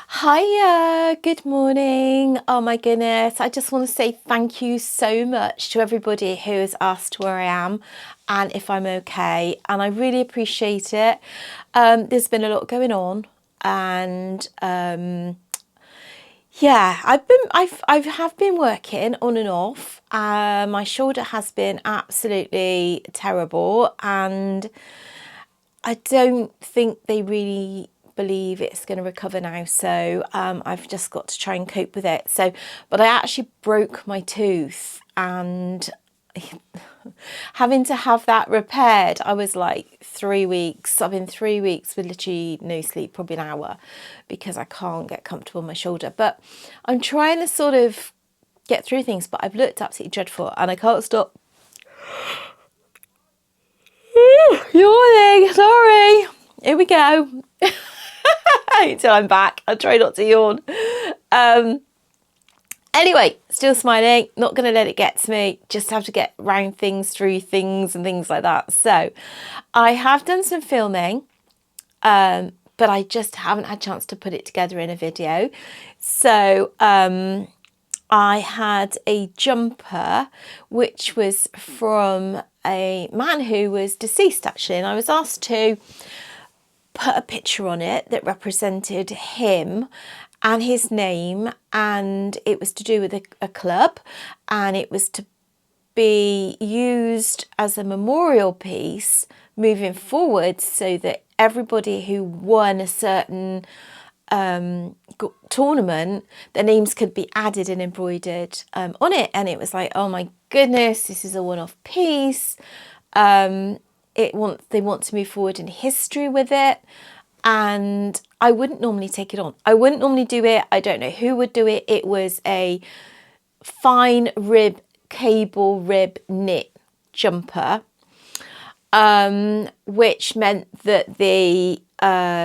Hiya, good morning. Oh my goodness, I just want to say thank you so much to everybody who has asked where I am and if I'm okay, and I really appreciate it. There's been a lot going on, and yeah, I have been working on and off. My shoulder has been absolutely terrible, and I don't think they really believe it's going to recover now, so I've just got to try and cope with it. But I actually broke my tooth, and having to have that repaired, I was like 3 weeks. I've been 3 weeks with literally no sleep, probably an hour, because I can't get comfortable on my shoulder. But I'm trying to sort of get through things, but I've looked absolutely dreadful and I can't stop yawning. Sorry. Here we go. Until I'm back. I'll try not to yawn. Anyway, still smiling. Not going to let it get to me. Just have to get round things, through things and things like that. So I have done some filming, but I just haven't had a chance to put it together in a video. So I had a jumper which was from a man who was deceased, actually, and I was asked to put a picture on it that represented him and his name, and it was to do with a club, and it was to be used as a memorial piece moving forward, so that everybody who won a certain tournament, their names could be added and embroidered on it. And it was like, oh my goodness, this is a one-off piece. They want to move forward in history with it, and I wouldn't normally take it on. I wouldn't normally do it. I don't know who would do it. It was a fine rib, cable rib knit jumper, which meant that the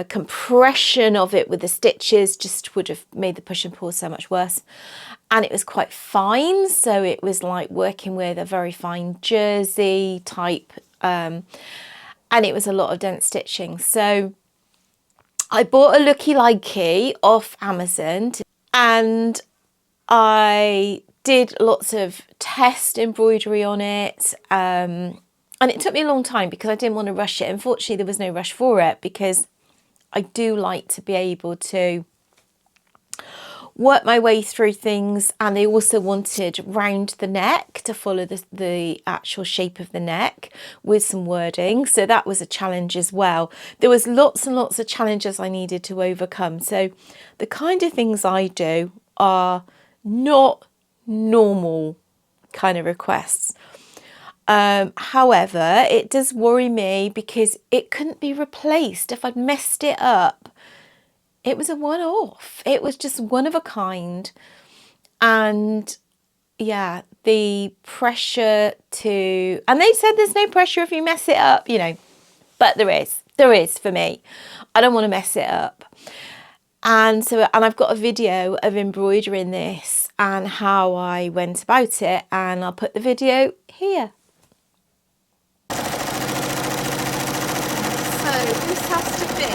compression of it with the stitches just would have made the push and pull so much worse. And it was quite fine, so it was like working with a very fine jersey type, and it was a lot of dense stitching. So I bought a looky likey off Amazon, and I did lots of test embroidery on it, and it took me a long time because I didn't want to rush it. Unfortunately, there was no rush for it because I do like to be able to work my way through things, and they also wanted round the neck to follow the actual shape of the neck with some wording, so that was a challenge as well. There was lots and lots of challenges I needed to overcome. So the kind of things I do are not normal kind of requests. However, it does worry me because it couldn't be replaced. If I'd messed it up, it was a one-off. It was just one of a kind. And yeah, the pressure to, and they said there's no pressure if you mess it up, you know, but there is for me. I don't want to mess it up. And I've got a video of embroidering this and how I went about it, and I'll put the video here. So this has to be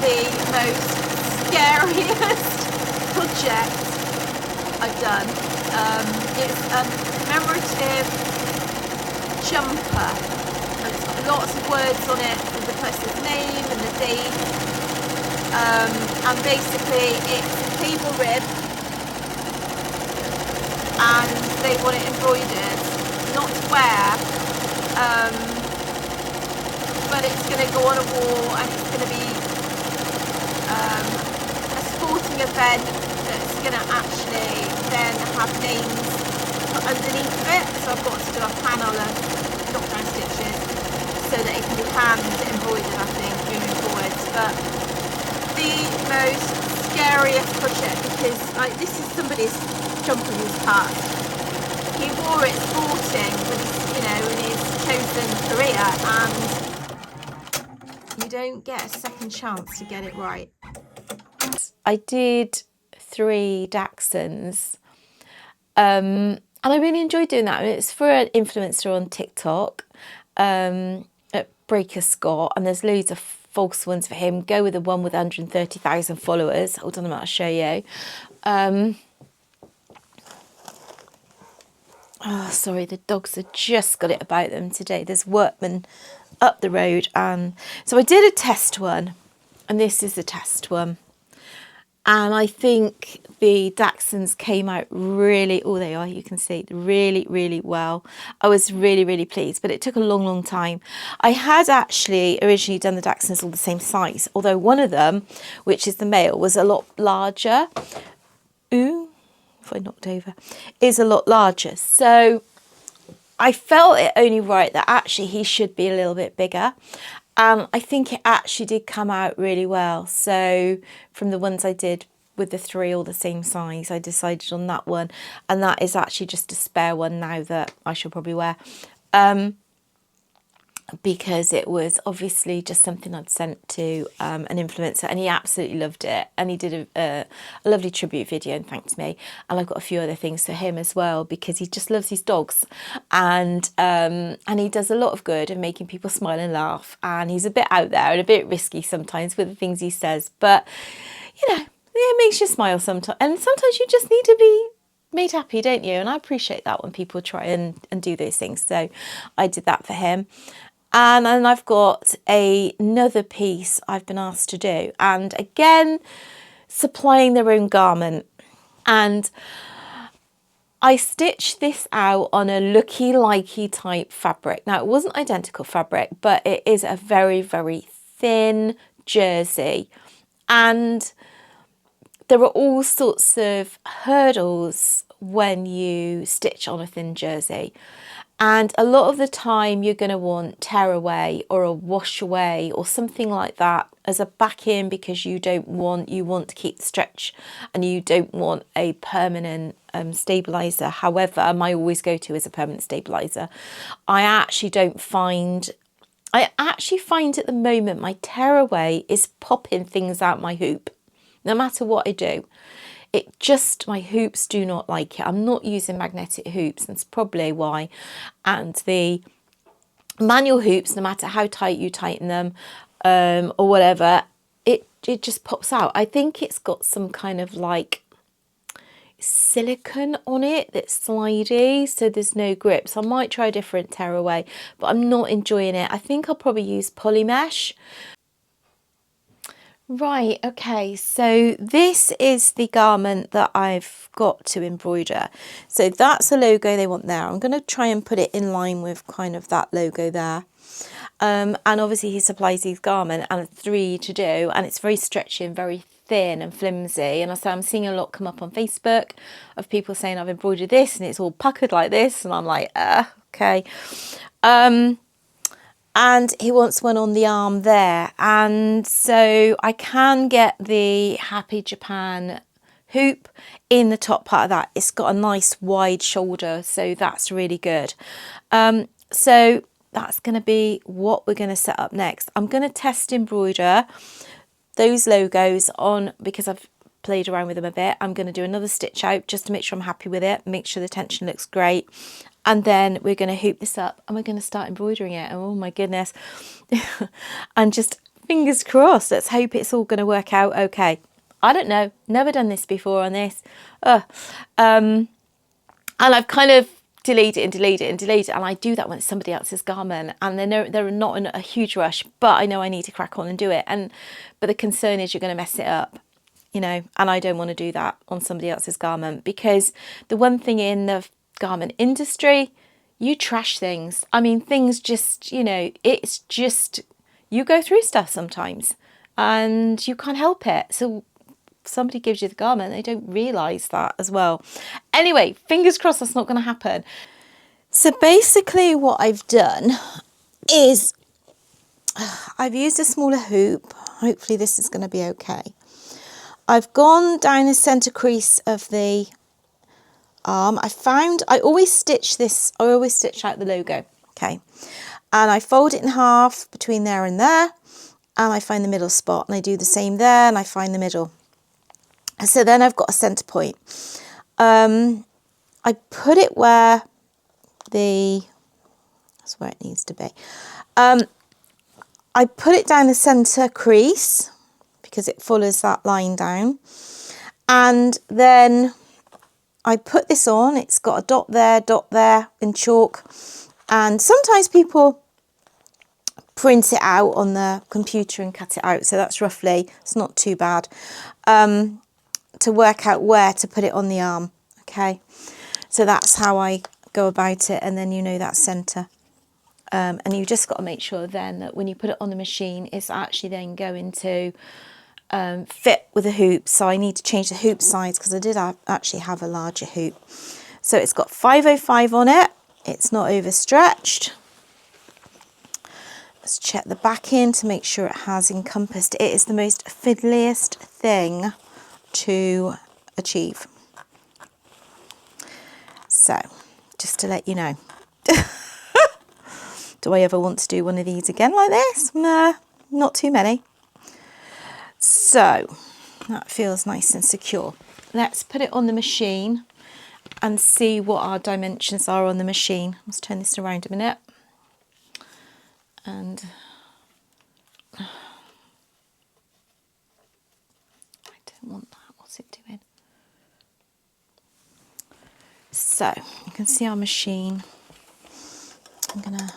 the most scariest project I've done. It's a commemorative jumper, and it's got lots of words on it with the person's name and the date, and basically it's a cable rib, and they want it embroidered, not to wear, but it's going to go on a wall, and it's going to be a sporting event that's going to actually then have names put underneath of it. So I've got to do a panel of knockdown stitches so that it can be hand embroidered, I think, moving forwards. But the most scariest project, because this is somebody's jumper who's passed. He wore it sporting with his, in his chosen career, and you don't get a second chance to get it right. I did 3 dachshunds, and I really enjoyed doing that. It's for an influencer on TikTok, at Breaker Scott, and there's loads of false ones for him. Go with the one with 130,000 followers. Hold on a minute, I'll show you. Oh, sorry, the dogs have just got it about them today. There's workmen up the road. So I did a test one, and this is the test one. And I think the Dachshunds came out really, oh, they are, you can see, really, really well. I was really, really pleased, but it took a long, long time. I had actually originally done the Dachshunds all the same size, although one of them, which is the male, was a lot larger. Ooh, if I knocked over, is a lot larger. So I felt it only right that actually he should be a little bit bigger. I think it actually did come out really well. So from the ones I did with the 3 all the same size, I decided on that one. And that is actually just a spare one now that I shall probably wear. Because it was obviously just something I'd sent to an influencer, and he absolutely loved it, and he did a lovely tribute video and thanked me. And I've got a few other things for him as well, because he just loves his dogs, and he does a lot of good and making people smile and laugh, and he's a bit out there and a bit risky sometimes with the things he says, but you know, it makes you smile sometimes, and sometimes you just need to be made happy, don't you? And I appreciate that when people try and do those things. So I did that for him. And then I've got another piece I've been asked to do. And again, supplying their own garment. And I stitched this out on a looky-likey type fabric. Now, it wasn't identical fabric, but it is a very, very thin jersey. And there are all sorts of hurdles when you stitch on a thin jersey. And a lot of the time you're going to want tear away or a wash away or something like that as a back in, because you want to keep the stretch and you don't want a permanent stabilizer. However, my always go to is a permanent stabilizer. I actually find at the moment my tear away is popping things out my hoop, no matter what I do. My hoops do not like it. I'm not using magnetic hoops, that's probably why. And the manual hoops, no matter how tight you tighten them or whatever, it just pops out. I think it's got some kind of like silicone on it that's slidey, so there's no grip. So I might try a different tear away, but I'm not enjoying it. I think I'll probably use poly mesh. Right, okay, so this is the garment that I've got to embroider. So that's the logo they want there. I'm going to try and put it in line with kind of that logo there. And obviously he supplies these garment and 3 to do, and it's very stretchy and very thin and flimsy. And I'm seeing a lot come up on Facebook of people saying I've embroidered this and it's all puckered like this, and I'm like, okay. And he wants one on the arm there. And so I can get the Happy Japan hoop in the top part of that. It's got a nice wide shoulder, so that's really good. So that's going to be what we're going to set up next. I'm going to test embroider those logos on, because I've played around with them a bit. I'm going to do another stitch out just to make sure I'm happy with it, make sure the tension looks great. And then we're going to hoop this up and we're going to start embroidering it. Oh my goodness. And just fingers crossed, let's hope it's all going to work out okay. I don't know, never done this before on this. And I've kind of deleted it, and I do that when it's somebody else's garment and they're not in a huge rush, but I know I need to crack on and do it. But the concern is you're going to mess it up, you know, and I don't want to do that on somebody else's garment, because the one thing in the garment industry, you trash things. I mean, things just, you know, it's just, you go through stuff sometimes and you can't help it. So somebody gives you the garment, they don't realise that as well. Anyway, fingers crossed that's not going to happen. So basically what I've done is I've used a smaller hoop. Hopefully this is going to be okay. I've gone down the centre crease of the arm. I always stitch out the logo, okay, and I fold it in half between there and there, and I find the middle spot, and I do the same there, and I find the middle. So then I've got a centre point. I put it where that's where it needs to be. I put it down the centre crease because it follows that line down. And then I put this on. It's got a dot there in chalk. And sometimes people print it out on the computer and cut it out. So that's roughly, it's not too bad, to work out where to put it on the arm. Okay, so that's how I go about it. And then you know that's centre. And you've just got to make sure then that when you put it on the machine, it's actually then going to fit with the hoop. So I need to change the hoop size because I did actually have a larger hoop. So it's got 505 on it. It's not overstretched. Let's check the back in to make sure it has encompassed. It is the most fiddliest thing to achieve. So just to let you know. Do I ever want to do one of these again like this? Nah, not too many. So that feels nice and secure. Let's put it on the machine and see what our dimensions are on the machine. Let's turn this around a minute. And I don't want that. What's it doing? So you can see our machine. I'm going to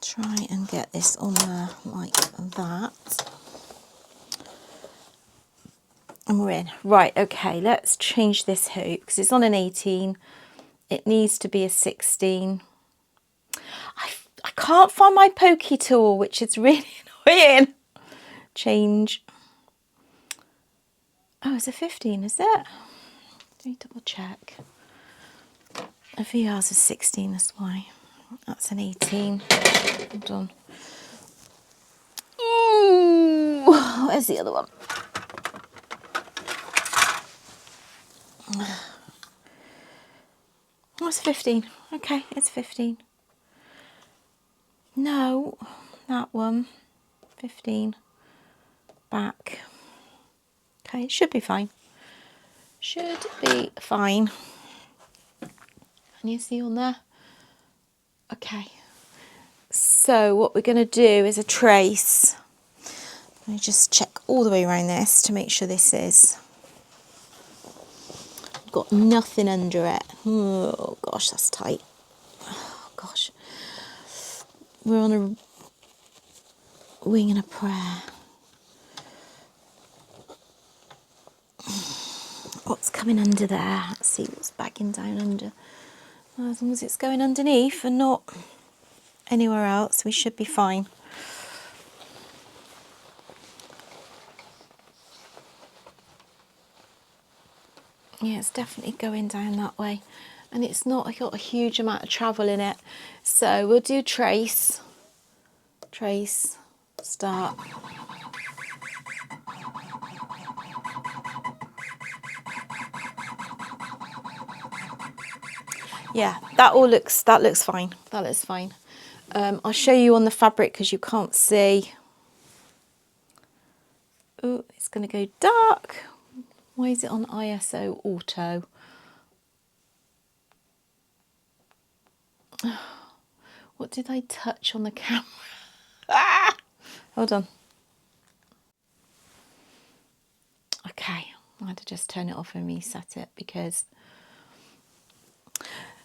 try and get this on there like that. And we're in. Right, okay, let's change this hoop because it's on an 18. It needs to be a 16. I can't find my pokey tool, which is really annoying. Change. Oh, it's a 15, is it? Let me double check. A VR's a 16, that's why. That's an 18. Hold on. Ooh, where's the other one? Oh, it's 15. Okay, it's 15. No, that one. 15. Back. Okay, it should be fine. Should be fine. Can you see on there? Okay. So what we're going to do is a trace. Let me just check all the way around this to make sure this is got nothing under it. Oh gosh, that's tight. Oh gosh. We're on a wing and a prayer. What's coming under there? Let's see what's backing down under. As long as it's going underneath and not anywhere else, we should be fine. Yeah, it's definitely going down that way. And it's not got a huge amount of travel in it. So we'll do trace. Trace, start. Yeah, that looks fine. That looks fine. I'll show you on the fabric because you can't see. Oh, it's going to go dark. Why is it on ISO auto? What did I touch on the camera? Ah! Hold on. Okay, I had to just turn it off and reset it because...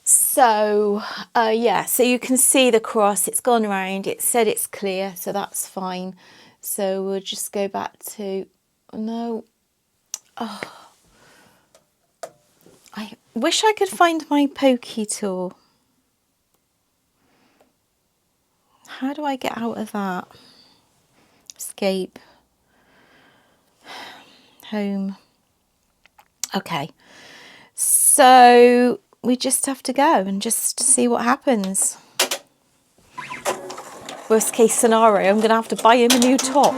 So, yeah, so you can see the cross, it's gone around, it said it's clear, so that's fine. So we'll just go back to, no, oh, I wish I could find my pokey tool. How do I get out of that? Escape, home. Okay, so we just have to go and just see what happens. Worst case scenario, I'm going to have to buy him a new top.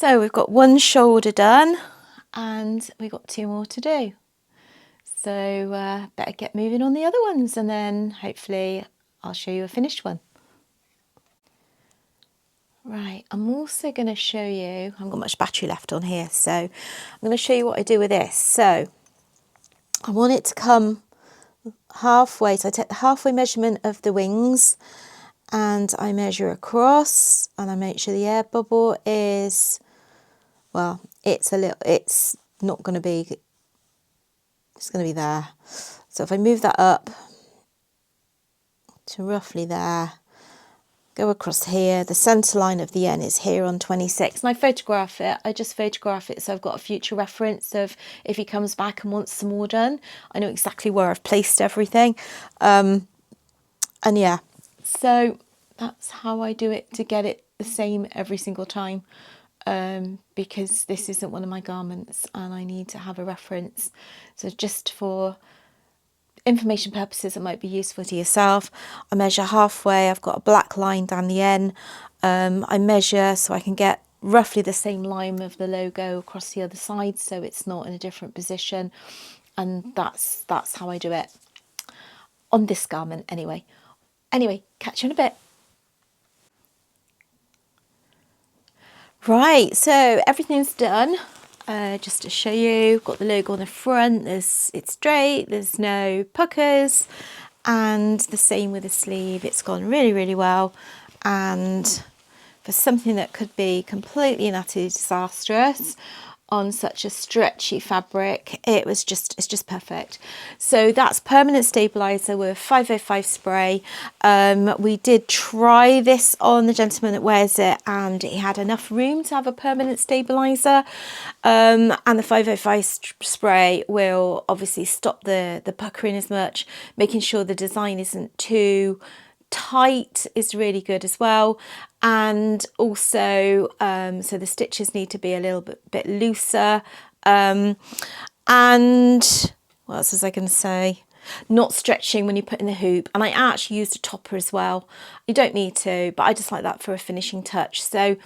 So we've got one shoulder done and we've got 2 more to do. So better get moving on the other ones, and then hopefully I'll show you a finished one. Right, I'm also going to show you, I haven't got much battery left on here, so I'm going to show you what I do with this. So I want it to come halfway, so I take the halfway measurement of the wings and I measure across, and I make sure the air bubble is, well, it's not going to be, it's going to be there. So if I move that up to roughly there, go across here, the centre line of the N is here on 26, and I photograph it. I just photograph it so I've got a future reference of if he comes back and wants some more done, I know exactly where I've placed everything. And yeah, so that's how I do it to get it the same every single time, because this isn't one of my garments and I need to have a reference. So just for information purposes, it might be useful to yourself. I measure halfway, I've got a black line down the N. I measure so I can get roughly the same line of the logo across the other side, so it's not in a different position. And that's how I do it on this garment anyway. Anyway, catch you in a bit. Right, so everything's done. Just to show you, got the logo on the front, it's straight, there's no puckers, and the same with the sleeve, it's gone really well. And for something that could be completely and utterly disastrous on such a stretchy fabric, it's just perfect. So that's permanent stabilizer with 505 spray. We did try this on the gentleman that wears it, and he had enough room to have a permanent stabilizer, and the 505 spray will obviously stop the puckering as much. Making sure the design isn't too tight is really good as well. And also so the stitches need to be a little bit looser, and what else was I going to say, not stretching when you put in the hoop. And I actually used a topper as well. You don't need to, but I just like that for a finishing touch. So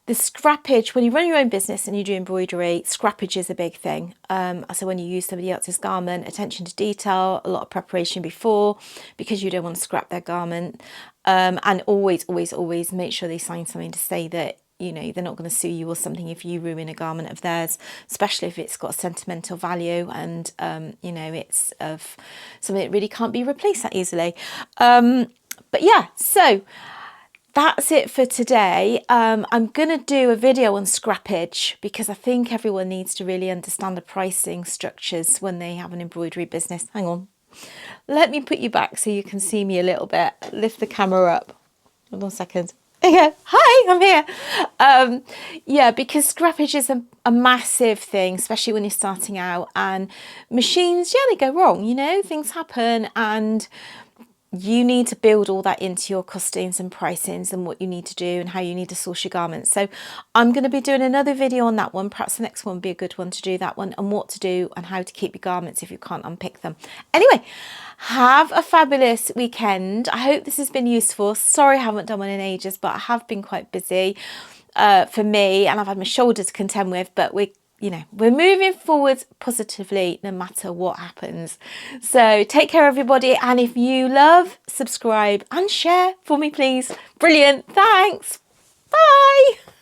the scrappage, when you run your own business and you do embroidery, scrappage is a big thing. So when you use somebody else's garment, attention to detail, a lot of preparation before, because you don't want to scrap their garment. And always make sure they sign something to say that, you know, they're not going to sue you or something if you ruin a garment of theirs, especially if it's got sentimental value and, you know, it's of something that really can't be replaced that easily. But yeah, so that's it for today. I'm going to do a video on scrappage because I think everyone needs to really understand the pricing structures when they have an embroidery business. Hang on. Let me put you back so you can see me a little bit. Lift the camera up. Hold on a second. Okay. Hi, I'm here. Yeah, because scrappage is a massive thing, especially when you're starting out, and machines, yeah, they go wrong, you know, things happen, and you need to build all that into your costings and pricings and what you need to do and how you need to source your garments. So I'm going to be doing another video on that one. Perhaps the next one would be a good one to do, that one, and what to do and how to keep your garments if you can't unpick them. Anyway, have a fabulous weekend. I hope this has been useful. Sorry I haven't done one in ages, but I have been quite busy for me, and I've had my shoulder to contend with, but we're moving forward positively no matter what happens. So take care, everybody. And if you love, subscribe and share for me, please. Brilliant. Thanks. Bye.